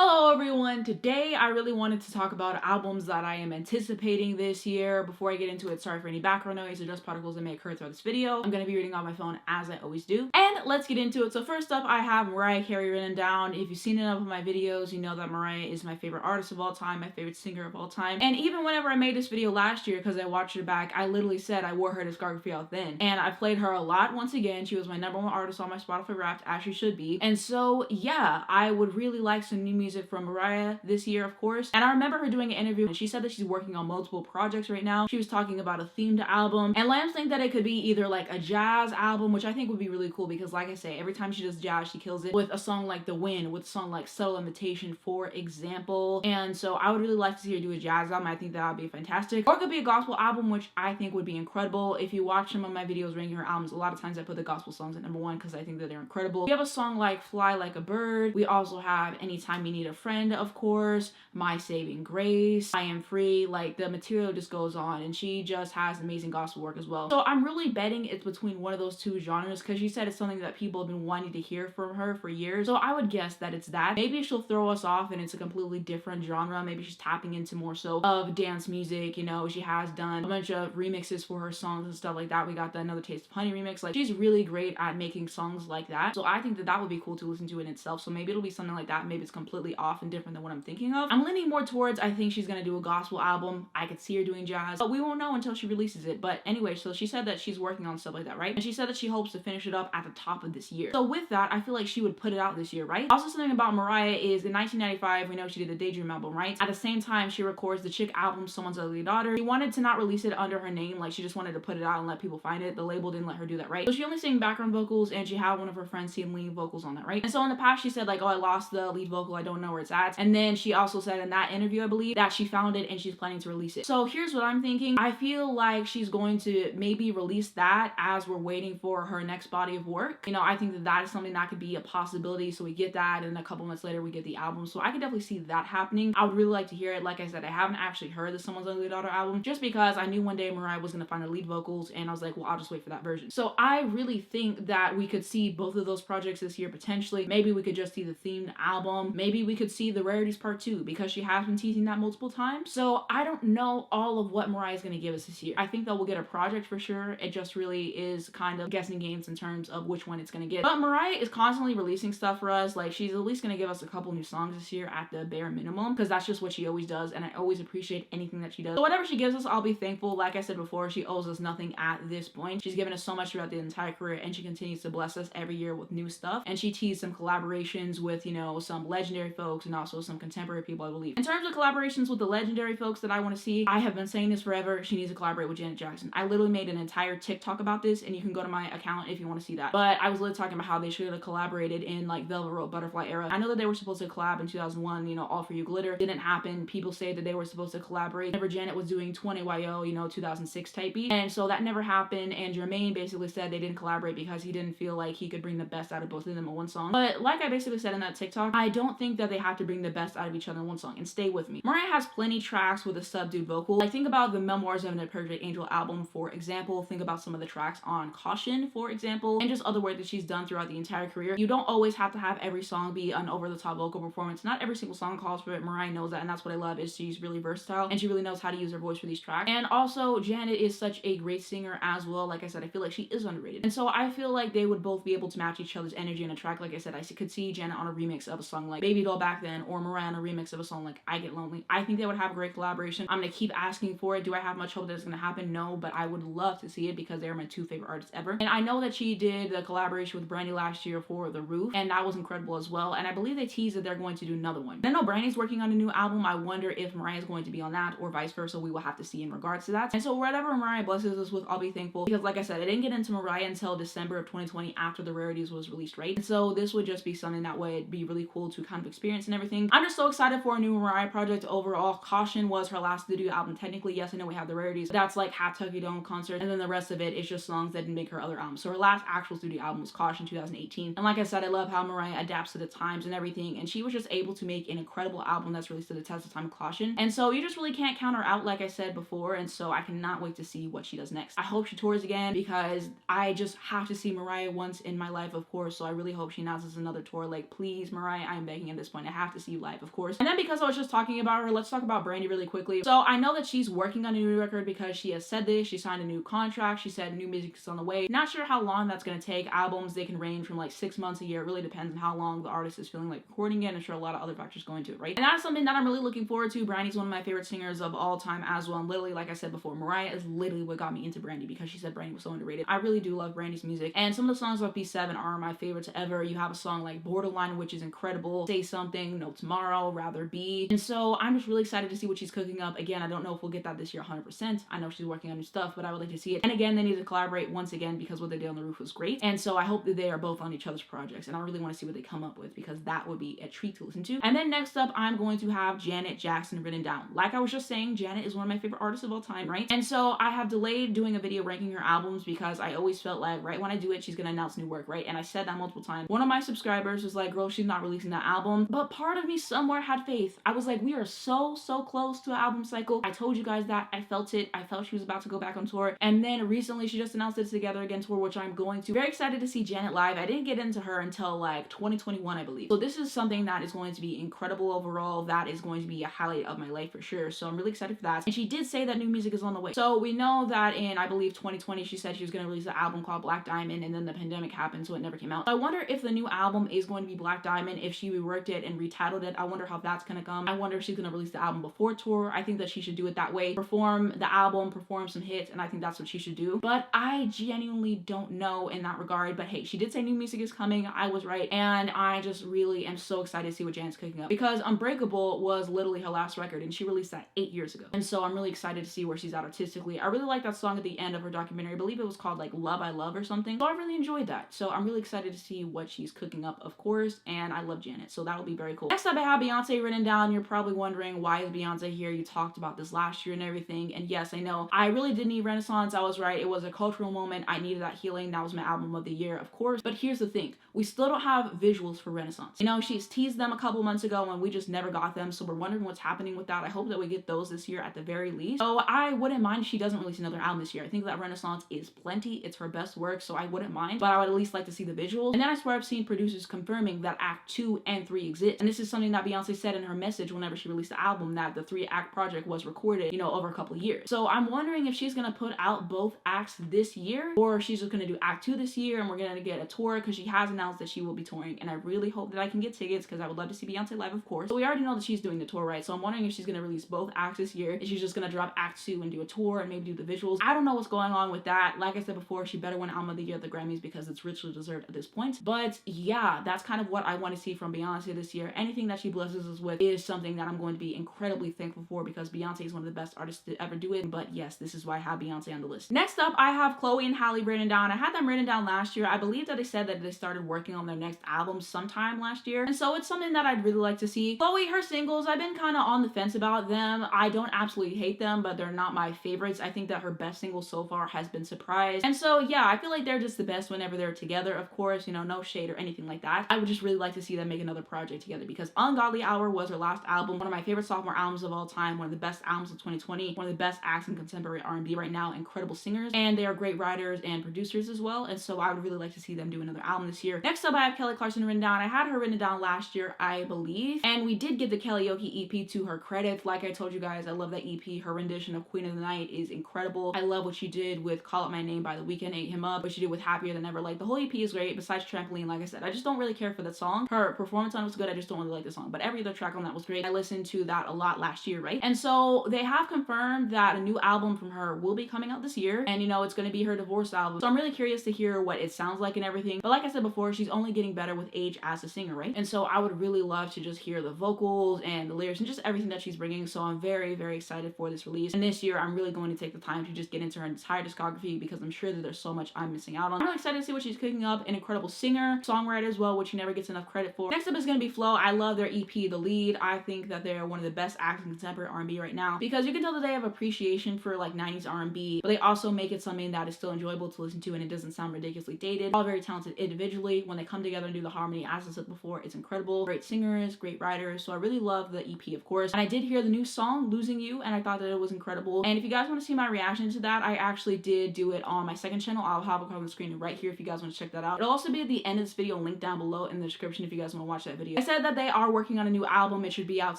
Hello everyone! Today I really wanted to talk about albums that I am anticipating this year. Before I get into it, sorry for any background noise or dust particles that may occur throughout this video. I'm going to be reading on my phone as I always do. And let's get into it. So first up, I have Mariah Carey written down. If you've seen enough of my videos, you know that Mariah is my favorite artist of all time, my favorite singer of all time. And even whenever I made this video last year, because I watched it back, I literally said I wore her discography out then. And I played her a lot once again. She was my #1 artist on my Spotify Wrapped, as she should be. And so yeah, I would really like some new music from Mariah this year, of course. And I remember her doing an interview and she said that she's working on multiple projects right now. She was talking about a themed album, and Lambs think that it could be either like a jazz album, which I think would be really cool because like I say, every time she does jazz she kills it, with a song like The Wind, with a song like Subtle Invitation, for example. And so I would really like to see her do a jazz album. I think that would be fantastic. Or it could be a gospel album, which I think would be incredible. If you watch some of my videos ranking her albums, a lot of times I put the gospel songs at #1 because I think that they're incredible. We have a song like Fly Like a Bird. We also have Anytime You Need a Friend, of course, My Saving Grace, I Am Free. Like, the material just goes on, and she just has amazing gospel work as well. So I'm really betting it's between one of those two genres because she said it's something that people have been wanting to hear from her for years. So I would guess that it's that. Maybe she'll throw us off and it's a completely different genre. Maybe she's tapping into more so of dance music. You know, she has done a bunch of remixes for her songs and stuff like that. We got the Another Taste of Honey remix. Like, she's really great at making songs like that. So I think that that would be cool to listen to in itself. So maybe it'll be something like that. Maybe it's completely off and different than what I'm thinking of. I'm leaning more towards, I think she's gonna do a gospel album. I could see her doing jazz, but we won't know until she releases it. But anyway, so she said that she's working on stuff like that, right? And she said that she hopes to finish it up at the top of this year. So with that, I feel like she would put it out this year, right? Also, something about Mariah is in 1995, we know she did the Daydream album, right? At the same time, she records the Chick album, Someone's Ugly Daughter. She wanted to not release it under her name, like she just wanted to put it out and let people find it. The label didn't let her do that, right? So she only sang background vocals, and she had one of her friends sing lead vocals on that, right? And so in the past, she said like, oh, I lost the lead vocal, I don't know where it's at. And then she also said in that interview, I believe, that she found it and she's planning to release it. So here's what I'm thinking. I feel like she's going to maybe release that as we're waiting for her next body of work. You know, I think that that is something that could be a possibility. So we get that, and a couple months later we get the album. So I could definitely see that happening. I would really like to hear it. Like I said, I haven't actually heard the Someone's Ugly Daughter album just because I knew one day Mariah was going to find the lead vocals, and I was like, well, I'll just wait for that version. So I really think that we could see both of those projects this year potentially. Maybe we could just see the themed album. Maybe we could see the Rarities Part 2 because she has been teasing that multiple times. So I don't know all of what Mariah's going to give us this year. I think that we'll get a project for sure. It just really is kind of guessing games in terms of which one it's going to get. But Mariah is constantly releasing stuff for us. Like, she's at least going to give us a couple new songs this year at the bare minimum, because that's just what she always does, and I always appreciate anything that she does. So whatever she gives us, I'll be thankful. Like I said before, she owes us nothing at this point. She's given us so much throughout the entire career, and she continues to bless us every year with new stuff. And she teased some collaborations with, you know, some legendary folks and also some contemporary people, I believe. In terms of collaborations with the legendary folks that I want to see, I have been saying this forever. She needs to collaborate with Janet Jackson. I literally made an entire TikTok about this, and you can go to my account if you want to see that. But I was literally talking about how they should have collaborated in like Velvet Rope, Butterfly era. I know that they were supposed to collab in 2001, you know, All For You Glitter. Didn't happen. People say that they were supposed to collaborate whenever Janet was doing 20YO, you know, 2006 type beat. And so that never happened, and Jermaine basically said they didn't collaborate because he didn't feel like he could bring the best out of both of them in one song. But like I basically said in that TikTok, I don't think that they have to bring the best out of each other in one song. And stay with me. Mariah has plenty tracks with a subdued vocal. Like, think about the Memoirs of an Imperfect Angel album, for example. Think about some of the tracks on Caution, for example, and just other work that she's done throughout the entire career. You don't always have to have every song be an over-the-top vocal performance. Not every single song calls for it. Mariah knows that, and that's what I love, is she's really versatile and she really knows how to use her voice for these tracks. And also, Janet is such a great singer as well. Like I said, I feel like she is underrated. And so I feel like they would both be able to match each other's energy in a track. Like I said, I could see Janet on a remix of a song like Baby Doll Back Then, or Mariah on a remix of a song like I Get Lonely. I think they would have a great collaboration. I'm gonna keep asking for it. Do I have much hope that it's gonna happen? No, but I would love to see it because they're my two favorite artists ever. And I know that she did the collaboration with Brandy last year for The Roof, and that was incredible as well. And I believe they teased that they're going to do another one. I know Brandy's working on a new album. I wonder if Mariah's going to be on that or vice versa. We will have to see in regards to that. And so whatever Mariah blesses us with, I'll be thankful, because like I said, I didn't get into Mariah until December of 2020 after the Rarities was released, right? And so this would just be something that would be really cool to kind of experience and everything. I'm just so excited for a new Mariah project overall. Caution was her last studio album technically. Yes, I know we have the Rarities, but that's like half Tucky Dome concert, and then the rest of it is just songs that didn't make her other albums. So her last actual studio album was Caution 2018. And like I said, I love how Mariah adapts to the times and everything, and she was just able to make an incredible album that's really stood the test of time, Caution. And so you just really can't count her out, like I said before, and so I cannot wait to see what she does next. I hope she tours again because I just have to see Mariah once in my life, of course, so I really hope she announces another tour. Like, please, Mariah, I'm begging at this point. I have to see you live, of course. And then because I was just talking about her, let's talk about Brandy really quickly. So I know that she's working on a new record because she has said this. She signed a new contract. She said new music is on the way. Not sure how long that's going to take. Albums, they can range from like 6 months, a year. It really depends on how long the artist is feeling like recording it. I'm sure a lot of other factors go into it, right? And that's something that I'm really looking forward to. Brandy's one of my favorite singers of all time as well. And literally, like I said before, Mariah is literally what got me into Brandy because she said Brandy was so underrated. I really do love Brandy's music. And some of the songs off B7 are my favorites ever. You have a song like Borderline, which is incredible. Say Something, No Tomorrow, Rather Be. And so I'm just really excited to see what she's cooking up. Again, I don't know if we'll get that this year 100%. I know she's working on new stuff, but I would like to see it. And again, they need to collaborate once again because what they did on the roof was great. And so I hope that they are both on each other's projects. And I really want to see what they come up with because that would be a treat to listen to. And then next up, I'm going to have Janet Jackson written down. Like I was just saying, Janet is one of my favorite artists of all time, right? And so I have delayed doing a video ranking her albums because I always felt like right when I do it, she's gonna announce new work, right? And I said that multiple times. One of my subscribers was like, girl, she's not releasing that album. But part of me somewhere had faith. I was like, we are so close to an album cycle. I told you guys that. I felt it. I felt she was about to go back on tour. And then recently she just announced it Together Again tour, which I'm going to. Very excited to see Janet live. I didn't get into her until like 2021, I believe. So this is something that is going to be incredible overall. That is going to be a highlight of my life for sure. So I'm really excited for that. And she did say that new music is on the way. So we know that in, I believe, 2020, she said she was going to release an album called Black Diamond, and then the pandemic happened, so it never came out. So I wonder if the new album is going to be Black Diamond, if she reworked it and retitled it. I wonder how that's going to come. I wonder if she's going to release the album before tour. I think that she should do it that way. Perform the album, perform some hits, and I think that's what she should do. But I genuinely don't know in that regard. But hey, she did say new music is coming. I was right. And I just really am so excited to see what Janet's cooking up. Because Unbreakable was literally her last record, and she released that 8 years ago. And so I'm really excited to see where she's at artistically. I really like that song at the end of her documentary. I believe it was called like Love I Love or something. So I really enjoyed that. So I'm really excited to see what she's cooking up, of course. And I love Janet. So that'll be very cool. Next up, I have Beyonce written down. You're probably wondering, why is Beyonce here? You talked about this last year and everything. And yes, I know. I really did need Renaissance. I was right. It was a cultural moment. I needed that healing. That was my album of the year, of course. But here's the thing. We still don't have visuals for Renaissance. You know, she's teased them a couple months ago and we just never got them. So we're wondering what's happening with that. I hope that we get those this year at the very least. So I wouldn't mind if she doesn't release another album this year. I think that Renaissance is plenty. It's her best work, so I wouldn't mind. But I would at least like to see the visuals. And then I swear I've seen producers confirming that Act 2 and 3 exist. And this is something that Beyonce said in her message whenever she released the album, that the 3-act project was recorded, you know, over a couple of years. So I'm wondering if she's gonna put out both acts this year, or she's just gonna do Act 2 this year and we're gonna get a tour, because she has announced that she will be touring. And I really hope that I can get tickets because I would love to see Beyonce live, of course. But we already know that she's doing the tour, right? So I'm wondering if she's gonna release both acts this year, if she's just gonna drop Act 2 and do a tour and maybe do the visuals. I don't know what's going on with that. Like I said before, she better win Album of the Year at the Grammys because it's richly deserved at this point. But yeah, that's kind of what I want to see from Beyonce this year. Anything that she blesses us with is something that I'm going to be incredibly thankful for, because Beyonce is one of the best artists to ever do it. But yes, this is why I have Beyonce on the list. Next up, I have Chloe and Halle written down. I had them written down last year. I believe that they said that they started working on their next album sometime last year. And so it's something that I'd really like to see. Chloe, her singles, I've been kind of on the fence about them. I don't absolutely hate them, but they're not my favorites. I think that her best single so far has been Surprise. And so yeah, I feel like they're just the best whenever they're together. Of course, you know, no shade or anything like that. I would just really like to see them make another project together, because Ungodly Hour was her last album, one of my favorite sophomore albums of all time, one of the best albums of 2020, one of the best acts in contemporary R&B right now, incredible singers, and they are great writers and producers as well. And so I would really like to see them do another album this year. Next up, I have Kelly Clarkson written down. I had her written down last year, I believe, and we did get the Karaoke EP to her credit. Like I told you guys, I love that EP. Her rendition of Queen of the Night is incredible. I love what she did with Call Out My Name by The Weeknd, Ate Him Up, what she did with Happier Than Ever. Like, the whole EP is great. Besides Trampoline, like I said, I just don't really care for that song. Her performance on it was good. I just don't really like the song, but every other track on that was great. I listened to that a lot last year, right? And so they have confirmed that a new album from her will be coming out this year, and you know, it's going to be her divorce album. So I'm really curious to hear what it sounds like and everything. But like I said before, she's only getting better with age as a singer, right? And so I would really love to just hear the vocals and the lyrics and just everything that she's bringing. So I'm very, very excited for this release. And this year, I'm really going to take the time to just get into her entire discography, because I'm sure that there's so much I'm missing out on. I'm really excited to see what she's cooking up. An incredible singer, songwriter as well, which she never gets enough credit for. Next up is going to be Flo. I love their EP, The Lead. I think that they're one of the best acts in contemporary R&B right now, because you can tell that they have appreciation for like 90s R&B, but they also make it something that is still enjoyable to listen to and it doesn't sound ridiculously dated. All very talented individually. When they come together and do the harmony, as I said before, it's incredible. Great singers, great writers. So I really love the EP, of course. And I did hear the new song, Losing You, and I thought that it was incredible. And if you guys want to see my reaction to that, I actually did do it on my second channel. I'll have it on the screen right here if you guys want to check that out. It'll also be at the end of this video, linked down below in the description if you guys want to watch that video. I said that they are working on a new album. It should be out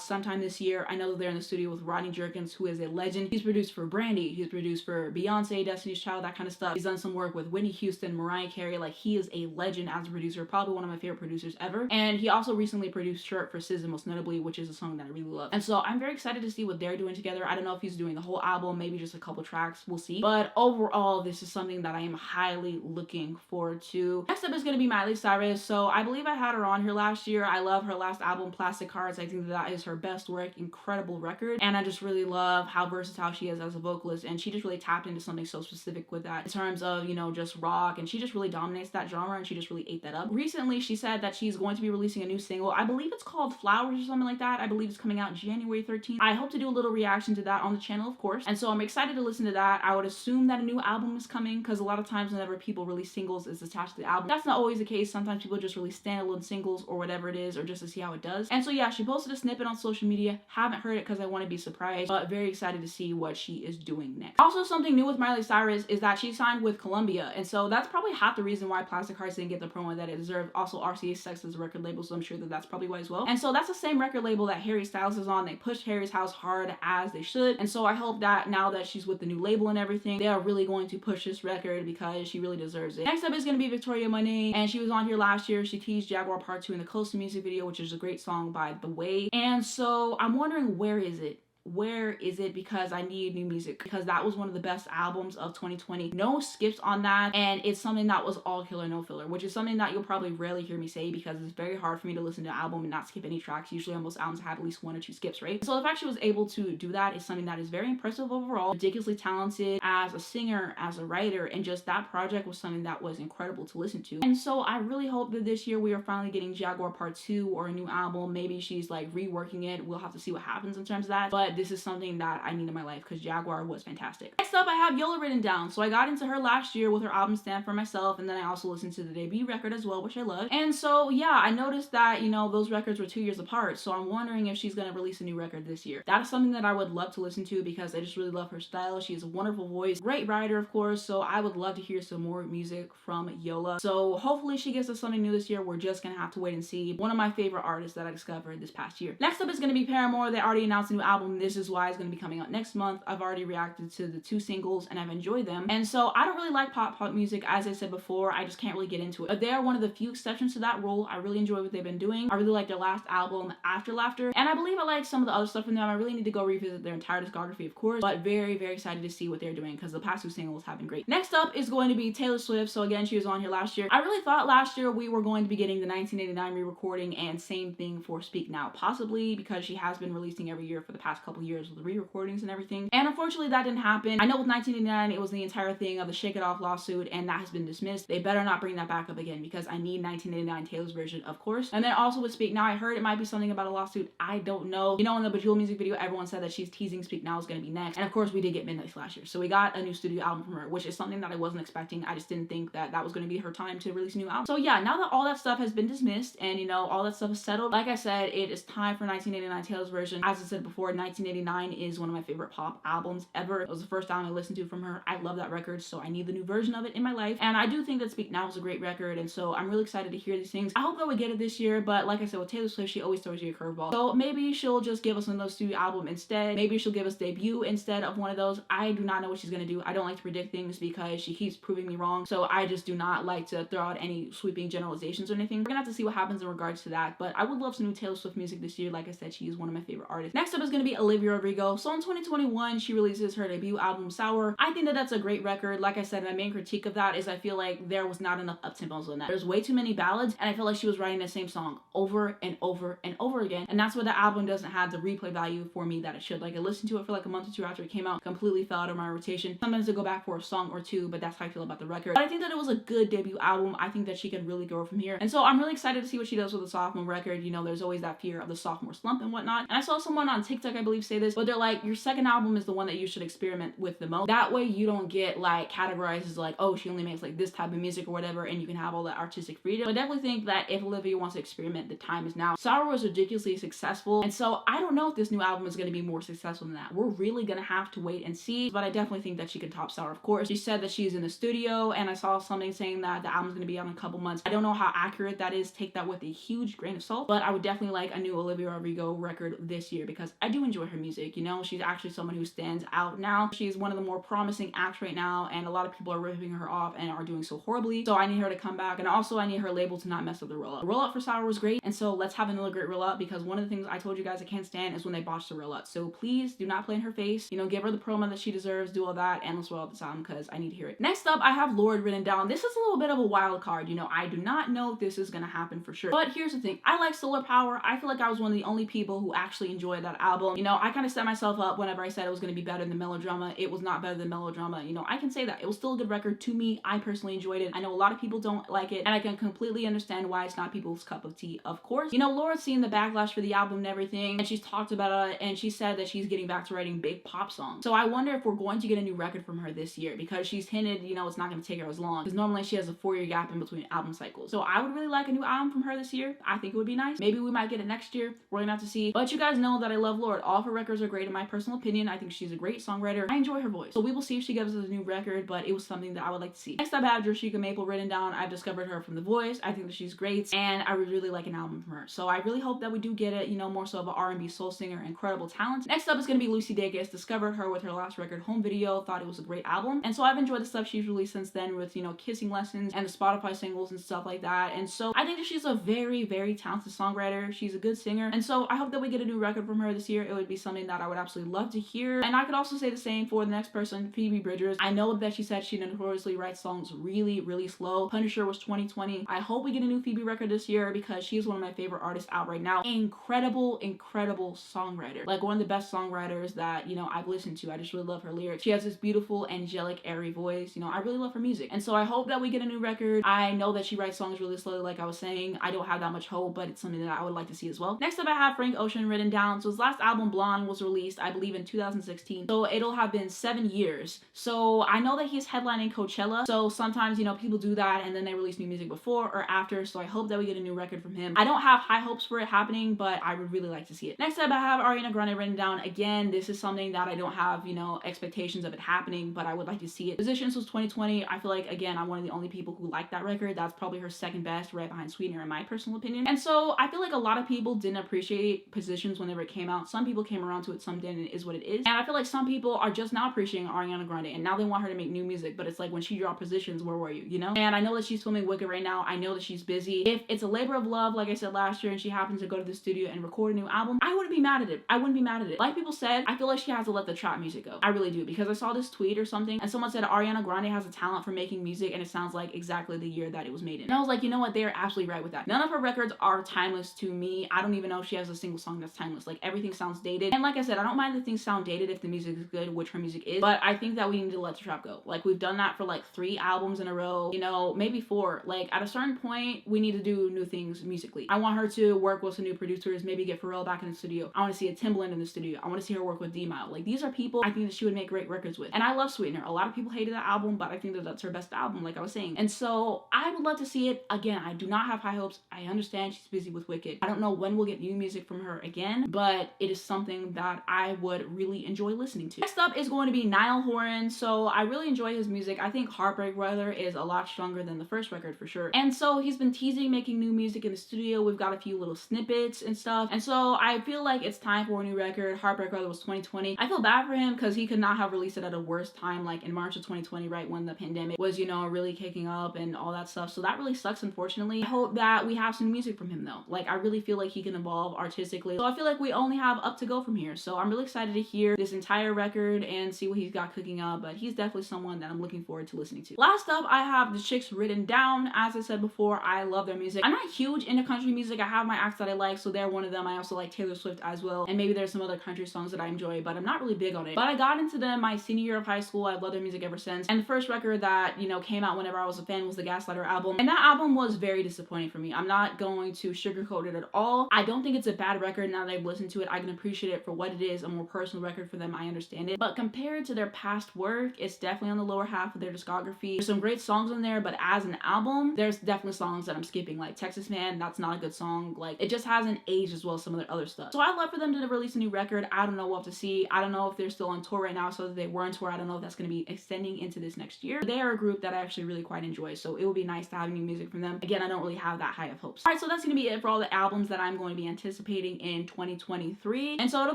sometime this year. I know that they're in the studio with Rodney Jerkins, who is a legend. He's produced for Brandy, he's produced for Beyoncé, Destiny's Child, that kind of stuff. He's done some work with Whitney Houston, Mariah Carey. Like, he is a legend as a producer, probably one of my favorite producers ever. And he also recently produced Shirt for SZA, most notably, which is a song that I really love. And so I'm very excited to see what they're doing together. I don't know if he's doing the whole album, maybe just a couple tracks, we'll see. But overall, this is something that I am highly looking forward to. Next up is going to be Miley Cyrus. So I believe I had her on here last year. I love her last album, Plastic Hearts. I think that is her best work, incredible record. And I just really love how versatile she is as a vocalist. And she just really tapped into something so specific with that in terms of, you know, just rock. And she just really dominates that genre, and she just really ate that up. Recently, she said that she's going to be releasing a new single. I believe it's called Flowers or something like that. I believe it's coming out January 13th. I hope to do a little reaction to that on the channel, of course. And so I'm excited to listen to that. I would assume that a new album is coming, because a lot of times whenever people release singles, it's attached to the album. That's not always the case. Sometimes people just release standalone singles or whatever it is, or just to see how it does. And so yeah, she posted a snippet on social media. Haven't heard it because I want to be surprised, but very excited to see what she is doing next. Also, something new with Miley Cyrus is that she signed with Columbia, and so that's probably half the reason why Plastic Hearts didn't get the promo that it deserved. Also, RCA Sex is a record label, so I'm sure that that's probably why as well. And so that's the same record label that Harry Styles is on. They pushed Harry's house hard as they should, and so I hope that now that she's with the new label and everything, they are really going to push this record because she really deserves it. Next up is going to be Victoria Monét, and she was on here last year. She teased Jaguar Part 2 in the Close to music video, which is a great song by The Way. And so I'm wondering, where is it? Where is it? Because I need new music, because that was one of the best albums of 2020. No skips on that, and it's something that was all killer, no filler, which is something that you'll probably rarely hear me say, because it's very hard for me to listen to an album and not skip any tracks. Usually on most albums have at least 1 or 2 skips, right? So the fact she was able to do that is something that is very impressive overall. Ridiculously talented as a singer, as a writer, and just that project was something that was incredible to listen to. And so I really hope that this year we are finally getting Jaguar Part 2 or a new album. Maybe she's like reworking it. We'll have to see what happens in terms of that, but this is something that I need in my life because Jaguar was fantastic. Next up, I have Yola written down. So I got into her last year with her album Stand For Myself, and then I also listened to the debut record as well, which I loved. And so yeah, I noticed that, you know, those records were 2 years apart, so I'm wondering if she's gonna release a new record this year. That is something that I would love to listen to because I just really love her style. She has a wonderful voice, great writer, of course, so I would love to hear some more music from Yola. So hopefully she gives us something new this year. We're just gonna have to wait and see. One of my favorite artists that I discovered this past year. Next up is gonna be Paramore. They already announced a new album, This Is Why, is gonna be coming out next month. I've already reacted to the 2 singles and I've enjoyed them. And so I don't really like pop music, as I said before. I just can't really get into it. But they are one of the few exceptions to that rule. I really enjoy what they've been doing. I really like their last album, After Laughter, and I believe I like some of the other stuff from them. I really need to go revisit their entire discography, of course, but very, very excited to see what they're doing because the past 2 singles have been great. Next up is going to be Taylor Swift. So again, she was on here last year. I really thought last year we were going to be getting the 1989 re-recording, and same thing for Speak Now, possibly because she has been releasing every year for the past couple years with the re-recordings and everything. And unfortunately that didn't happen. I know with 1989 it was the entire thing of the Shake It Off lawsuit, and that has been dismissed. They better not bring that back up again because I need 1989 Taylor's version, of course. And then also with Speak Now, I heard it might be something about a lawsuit. I don't know. You know, in the Bejeweled music video, everyone said that she's teasing Speak Now is going to be next. And of course we did get Midnight last year. So we got a new studio album from her, which is something that I wasn't expecting. I just didn't think that that was going to be her time to release a new album. So yeah, now that all that stuff has been dismissed and, you know, all that stuff is settled, like I said, it is time for 1989 Taylor's version. As I said before, 1989 is one of my favorite pop albums ever. It was the first album I listened to from her. I love that record, so I need the new version of it in my life. And I do think that Speak Now is a great record, and so I'm really excited to hear these things. I hope that we get it this year, but like I said, with Taylor Swift, she always throws you a curveball. So maybe she'll just give us another studio album instead. Maybe she'll give us Debut instead of one of those. I do not know what she's gonna do. I don't like to predict things because she keeps proving me wrong, so I just do not like to throw out any sweeping generalizations or anything. We're gonna have to see what happens in regards to that, but I would love some new Taylor Swift music this year. Like I said, she is one of my favorite artists. Next up is gonna be Olivia Rodrigo. So in 2021, she releases her debut album, Sour. I think that that's a great record. Like I said, my main critique of that is I feel like there was not enough up-tempos on that. There's way too many ballads, and I feel like she was writing the same song over and over and over again, and that's why the album doesn't have the replay value for me that it should. Like, I listened to it for like a month or 2 after it came out, completely fell out of my rotation. Sometimes I go back for a song or 2, but that's how I feel about the record. But I think that it was a good debut album. I think that she can really grow from here, and so I'm really excited to see what she does with the sophomore record. You know, there's always that fear of the sophomore slump and whatnot. And I saw someone on TikTok, I believe believe say this, but they're like, your second album is the one that you should experiment with the most. That way you don't get like categorized as like, oh, she only makes like this type of music or whatever, and you can have all that artistic freedom. So I definitely think that if Olivia wants to experiment, the time is now. Sour was ridiculously successful, and so I don't know if this new album is going to be more successful than that. We're really gonna have to wait and see, but I definitely think that she can top Sour, of course. She said that she's in the studio, and I saw something saying that the album's gonna be out in a couple months. I don't know how accurate that is, take that with a huge grain of salt, but I would definitely like a new Olivia Rodrigo record this year because I do enjoy her music. You know, she's actually someone who stands out now. She's one of the more promising acts right now, and a lot of people are ripping her off and are doing so horribly, so I need her to come back, and also I need her label to not mess up the roll-up. The roll-up for Sour was great, and so let's have another great roll-up, because one of the things I told you guys I can't stand is when they botch the roll-up. So please do not play in her face, you know, give her the promo that she deserves, do all that, and let's roll out this album because I need to hear it. Next up, I have Lorde written down. This is a little bit of a wild card, you know, I do not know if this is gonna happen for sure, but here's the thing, I like Solar Power. I feel like I was one of the only people who actually enjoyed that album. You know, I kind of set myself up whenever I said it was going to be better than Melodrama. It was not better than Melodrama. You know, I can say that. It was still a good record to me. I personally enjoyed it. I know a lot of people don't like it, and I can completely understand why it's not people's cup of tea, of course. You know, Laura's seen the backlash for the album and everything, and she's talked about it, and she said that she's getting back to writing big pop songs. So I wonder if we're going to get a new record from her this year, because she's hinted, you know, it's not going to take her as long, because normally she has a 4-year gap in between album cycles. So I would really like a new album from her this year. I think it would be nice. Maybe we might get it next year. We're gonna have to see. But you guys know that I love Lorde. All of her records are great in my personal opinion. I think she's a great songwriter. I enjoy her voice. So we will see if she gives us a new record, but it was something that I would like to see. Next up, I have Jershika Maple written down. I've discovered her from The Voice. I think that she's great, and I would really like an album from her. So I really hope that we do get it, you know, more so of an R&B soul singer, incredible talent. Next up is gonna be Lucy Dacus. Discovered her with her last record, Home Video. Thought it was a great album, and so I've enjoyed the stuff she's released since then with, you know, Kissing Lessons and the Spotify singles and stuff like that. And so I think that she's a very, very talented songwriter. She's a good singer, and so I hope that we get a new record from her this year. It would be something that I would absolutely love to hear. And I could also say the same for the next person, Phoebe Bridgers. I know that she said she notoriously writes songs really, really slow. Punisher was 2020. I hope we get a new Phoebe record this year because she's one of my favorite artists out right now. Incredible, incredible songwriter. Like one of the best songwriters that, you know, I've listened to. I just really love her lyrics. She has this beautiful, angelic, airy voice. You know, I really love her music. And so I hope that we get a new record. I know that she writes songs really slowly, like I was saying. I don't have that much hope, but it's something that I would like to see as well. Next up, I have Frank Ocean written down. So his last album, Blonde, was released, I believe, in 2016. So it'll have been 7 years. So I know that he's headlining Coachella. So sometimes, you know, people do that and then they release new music before or after. So I hope that we get a new record from him. I don't have high hopes for it happening, but I would really like to see it. Next up, I have Ariana Grande written down. Again, this is something that I don't have, you know, expectations of it happening, but I would like to see it. Positions was 2020. I feel like, again, I'm one of the only people who like that record. That's probably her second best, right behind Sweetener in my personal opinion. And so I feel like a lot of people didn't appreciate Positions whenever it came out. Some people came around to it, some didn't. It is what it is. And I feel like some people are just now appreciating Ariana Grande, and now they want her to make new music, but it's like, when she dropped Positions, where were you, you know? And I know that she's filming Wicked right now. I know that she's busy. If it's a labor of love, like I said last year, and she happens to go to the studio and record a new album, I wouldn't be mad at it. I wouldn't be mad at it. Like people said, I feel like she has to let the trap music go. I really do, because I saw this tweet or something, and someone said Ariana Grande has a talent for making music, and it sounds like exactly the year that it was made in. And I was like, you know what? They are absolutely right with that. None of her records are timeless to me. I don't even know if she has a single song that's timeless. Like, everything sounds dated. And like I said, I don't mind if things sound dated if the music is good, which her music is, but I think that we need to let the trap go. Like, we've done that for like 3 albums in a row, you know, maybe 4. Like, at a certain point, we need to do new things musically. I want her to work with some new producers, maybe get Pharrell back in the studio. I want to see a Timbaland in the studio. I want to see her work with D-Mile. Like, these are people I think that she would make great records with. And I love Sweetener. A lot of people hated that album, but I think that that's her best album, like I was saying. And so I would love to see it. Again, I do not have high hopes. I understand she's busy with Wicked. I don't know when we'll get new music from her again, but it is something that I would really enjoy listening to. Next up is going to be Niall Horan. So I really enjoy his music. I think Heartbreak Weather is a lot stronger than the first record for sure. And so he's been teasing making new music in the studio. We've got a few little snippets and stuff. And so I feel like it's time for a new record. Heartbreak Weather was 2020. I feel bad for him because he could not have released it at a worse time, like in March of 2020, right when the pandemic was, you know, really kicking up and all that stuff. So that really sucks, unfortunately. I hope that we have some music from him though. Like, I really feel like he can evolve artistically. So I feel like we only have up to go from here. So I'm really excited to hear this entire record and see what he's got cooking up, but he's definitely someone that I'm looking forward to listening to. Last up, I have the Chicks written down. As I said before, I love their music. I'm not huge into country music. I have my acts that I like, so they're one of them. I also like Taylor Swift as well, and maybe there's some other country songs that I enjoy, but I'm not really big on it. But I got into them my senior year of high school. I've loved their music ever since, and the first record that, you know, came out whenever I was a fan was the Gaslighter album, and that album was very disappointing for me. I'm not going to sugarcoat it at all. I don't think it's a bad record. Now that I've listened to it, I can appreciate appreciate it for what it is, a more personal record for them, I understand it. But compared to their past work, it's definitely on the lower half of their discography. There's some great songs on there, but as an album, there's definitely songs that I'm skipping, like Texas Man, that's not a good song. Like, it just hasn't aged as well as some of their other stuff. So I'd love for them to release a new record. I don't know, we'll have to see. I don't know if they're still on tour right now, so that they were on tour. I don't know if that's going to be extending into this next year. They are a group that I actually really quite enjoy, so it would be nice to have new music from them. Again, I don't really have that high of hopes. Alright, so that's going to be it for all the albums that I'm going to be anticipating in 2023. And so it'll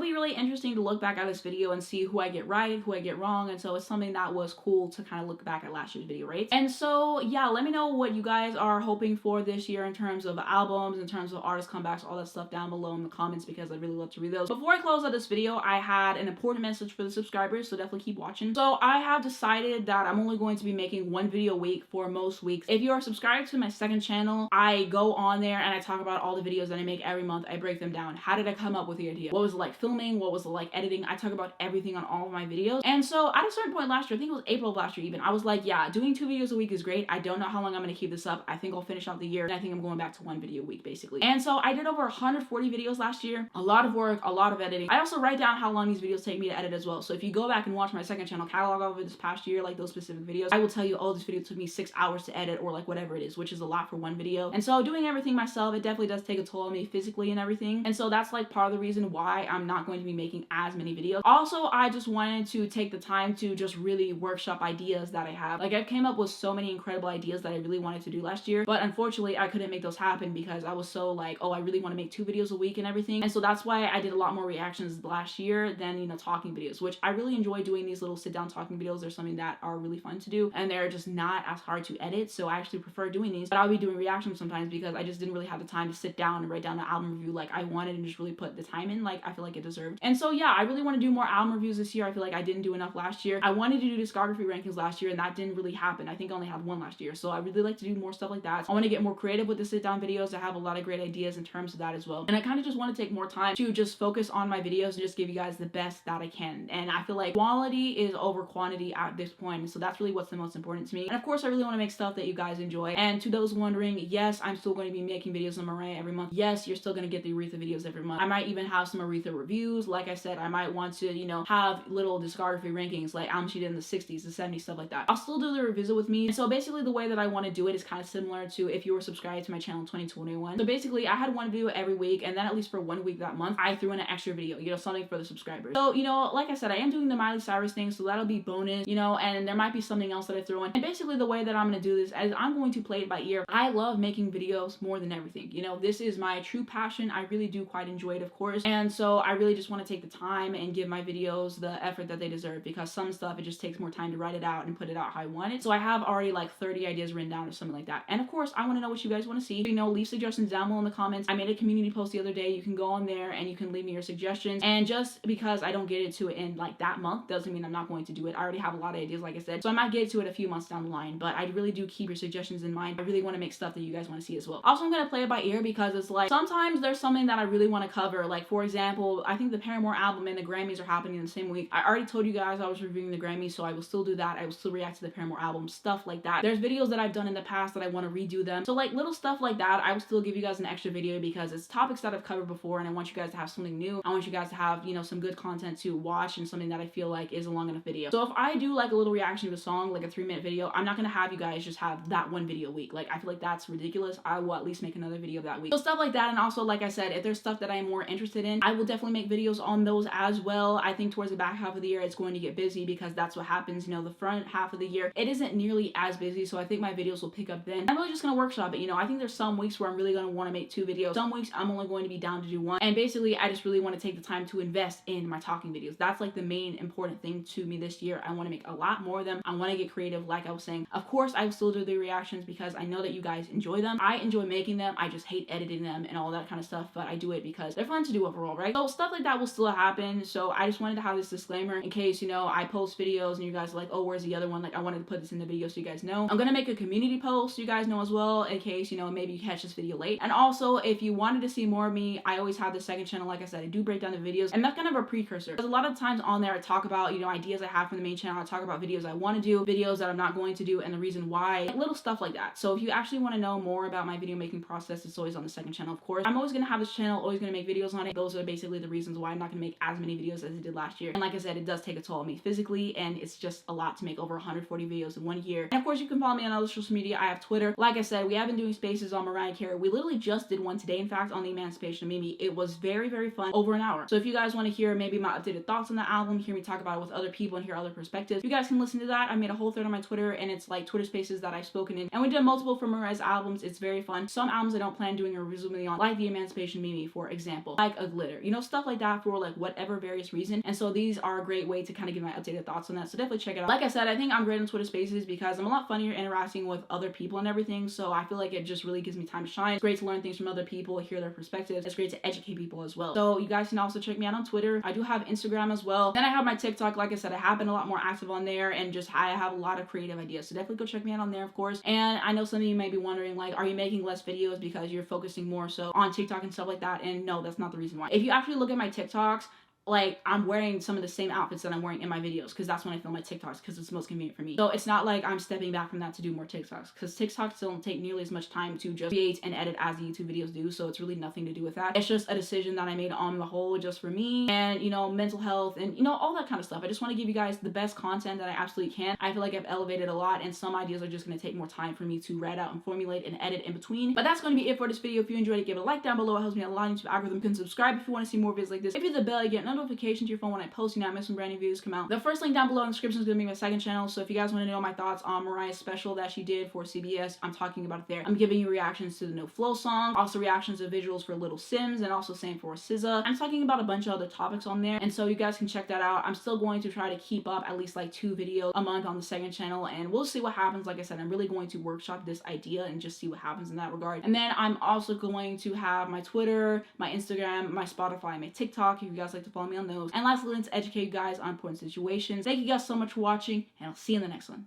be really interesting to look back at this video and see who I get right, who I get wrong. And so it's something that was cool to kind of look back at last year's video, right? And so yeah, let me know what you guys are hoping for this year in terms of albums, in terms of artist comebacks, all that stuff down below in the comments, because I'd really love to read those. Before I close out this video, I had an important message for the subscribers, so definitely keep watching. So I have decided that I'm only going to be making one video a week for most weeks. If you are subscribed to my second channel, I go on there and I talk about all the videos that I make every month. I break them down. How did I come up with the idea? What was it like filming? What was it like editing? I talk about everything on all of my videos. And so at a certain point last year, I think it was April of last year even, I was like, yeah, doing 2 videos a week is great. I don't know how long I'm going to keep this up. I think I'll finish out the year, and I think I'm going back to 1 video a week basically. And so I did over 140 videos last year. A lot of work, a lot of editing. I also write down how long these videos take me to edit as well. So if you go back and watch my second channel catalog over this past year, like those specific videos, I will tell you, oh, this video took me 6 hours to edit, or like whatever it is, which is a lot for 1 video. And so doing everything myself, it definitely does take a toll on me physically and everything. And so that's like part of the reason why I'm not going to be making as many videos. Also, I just wanted to take the time to just really workshop ideas that I have. Like, I came up with so many incredible ideas that I really wanted to do last year, but unfortunately I couldn't make those happen because I was so like, oh, I really want to make 2 videos a week and everything. And so that's why I did a lot more reactions last year than, you know, talking videos, which I really enjoy doing. These little sit down talking videos are something that are really fun to do, and they're just not as hard to edit, so I actually prefer doing these. But I'll be doing reactions sometimes because I just didn't really have the time to sit down and write down an album review like I wanted and just really put the time in like I feel like it deserved. And so yeah, I really want to do more album reviews this year. I feel like I didn't do enough last year. I wanted to do discography rankings last year, and that didn't really happen. I think I only had 1 last year, so I really like to do more stuff like that. I want to get more creative with the sit down videos. I have a lot of great ideas in terms of that as well, and I kind of just want to take more time to just focus on my videos and just give you guys the best that I can. And I feel like quality is over quantity at this point, and so that's really what's the most important to me. And of course, I really want to make stuff that you guys enjoy. And to those wondering, yes, I'm still going to be making videos on Mariah every month. Yes, you're still going to get the Aretha videos every month. I might even have some Aretha reviews. Like I said, I might want to, you know, have little discography rankings like albums she did in the 60s, the 70s, stuff like that. I'll still do the revisit with me. And so basically the way that I want to do it is kind of similar to if you were subscribed to my channel in 2021. So basically I had 1 video every week, and then at least for 1 week that month, I threw in an extra video, you know, something for the subscribers. So, you know, like I said, I am doing the Miley Cyrus thing, so that'll be bonus, you know, and there might be something else that I throw in. And basically the way that I'm going to do this is I'm going to play it by ear. I love making videos more than everything. You know, this is my true passion. I really do quite enjoy it, of course. And so I really just want to take the time and give my videos the effort that they deserve, because some stuff, it just takes more time to write it out and put it out how I want it. So I have already like 30 ideas written down or something like that. And of course, I want to know what you guys want to see. You know, leave suggestions down below in the comments. I made a community post the other day. You can go on there and you can leave me your suggestions. And just because I don't get it to it in like that month doesn't mean I'm not going to do it. I already have a lot of ideas, like I said. So I might get to it a few months down the line, but I really do keep your suggestions in mind. I really want to make stuff that you guys want to see as well. Also, I'm going to play it by ear because it's like sometimes there's something that I really want to cover. Like, for example, I think the Paramore album and the Grammys are happening in the same week. I already told you guys I was reviewing the Grammys, so I will still do that. I will still react to the Paramore album, stuff like that. There's videos that I've done in the past that I want to redo them. So like little stuff like that, I will still give you guys an extra video because it's topics that I've covered before, and I want you guys to have something new. I want you guys to have, you know, some good content to watch and something that I feel like is a long enough video. So if I do like a little reaction to a song, like a 3-minute video, I'm not going to have you guys just have that 1 video a week. Like, I feel like that's ridiculous. I will at least make another video that week. So stuff like that. And also, like I said, if there's stuff that I am more interested in, I will definitely make videos on those as well. I think towards the back half of the year, it's going to get busy because that's what happens. You know, the front half of the year, it isn't nearly as busy. So I think my videos will pick up then. I'm really just going to workshop it. You know, I think there's some weeks where I'm really going to want to make 2 videos. Some weeks I'm only going to be down to do 1. And basically, I just really want to take the time to invest in my talking videos. That's like the main important thing to me this year. I want to make a lot more of them. I want to get creative, like I was saying. Of course, I will still do the reactions because I know that you guys enjoy them. I enjoy making them. I just hate editing them and all that kind of stuff, but I do it because they're fun to do overall, right? So stuff like that will still happen. So I just wanted to have this disclaimer in case, you know, I post videos and you guys are like, oh, where's the other one? Like, I wanted to put this in the video so you guys know. I'm gonna make a community post so you guys know as well, in case, you know, maybe you catch this video late. And also, if you wanted to see more of me, I always have the second channel. Like I said, I do break down the videos, and that's kind of a precursor. Because a lot of times on there, I talk about, you know, ideas I have from the main channel. I talk about videos I want to do, videos that I'm not going to do, and the reason why, like little stuff like that. So if you actually want to know more about my video making process, it's always on the second channel, of course. I'm always gonna have this channel, always gonna make videos on it. Those are basically really the reasons why I'm not gonna make as many videos as I did last year. And like I said, it does take a toll on me physically, and it's just a lot to make over 140 videos in 1 year. And of course, you can follow me on other social media. I have Twitter. Like I said, we have been doing spaces on Mariah Carey. We literally just did one today, in fact, on the Emancipation of Mimi. It was very, very fun, over an hour. So if you guys want to hear maybe my updated thoughts on the album, hear me talk about it with other people and hear other perspectives, you guys can listen to that. I made a whole thread on my Twitter, and it's like Twitter spaces that I've spoken in. And we did multiple for Mariah's albums. It's very fun. Some albums I don't plan doing a review on, like the Emancipation of Mimi, for example, like a Glitter, you know, stuff like that for like whatever various reason. And so these are a great way to kind of give my updated thoughts on that. So definitely check it out. Like I said, I think I'm great on Twitter spaces because I'm a lot funnier interacting with other people and everything. So I feel like it just really gives me time to shine. It's great to learn things from other people, hear their perspectives. It's great to educate people as well. So you guys can also check me out on Twitter. I do have Instagram as well. Then I have my TikTok. Like I said, I have been a lot more active on there, and just I have a lot of creative ideas. So definitely go check me out on there, of course. And I know some of you may be wondering, like, are you making less videos because you're focusing more so on TikTok and stuff like that? And no, that's not the reason why. If you actually look at my TikToks, like, I'm wearing some of the same outfits that I'm wearing in my videos, because that's when I film my TikToks, because it's most convenient for me. So it's not like I'm stepping back from that to do more TikToks, because TikToks don't take nearly as much time to just create and edit as the YouTube videos do, so it's really nothing to do with that. It's just a decision that I made on the whole, just for me, and, you know, mental health, and, you know, all that kind of stuff. I just want to give you guys the best content that I absolutely can. I feel like I've elevated a lot, and some ideas are just going to take more time for me to write out and formulate and edit in between. But that's going to be it for this video. If you enjoyed it, give it a like down below. It helps me a lot on YouTube algorithm. You can subscribe if you want to see more videos like this. If you hit the bell, you get notifications to your phone when I post. You know, I miss some brand new videos come out. The first link down below in the description is going to be my second channel, so if you guys want to know my thoughts on Mariah's special that she did for CBS, I'm talking about it there. I'm giving you reactions to the No Flow song, also reactions to visuals for Little Sims, and also same for SZA. I'm talking about a bunch of other topics on there, and so you guys can check that out. I'm still going to try to keep up at least like 2 videos a month on the second channel, and we'll see what happens. Like I said, I'm really going to workshop this idea and just see what happens in that regard. And then I'm also going to have my Twitter, my Instagram, my Spotify, my TikTok, if you guys like to follow me on those. And lastly, to educate you guys on important situations. Thank you guys so much for watching, and I'll see you in the next one.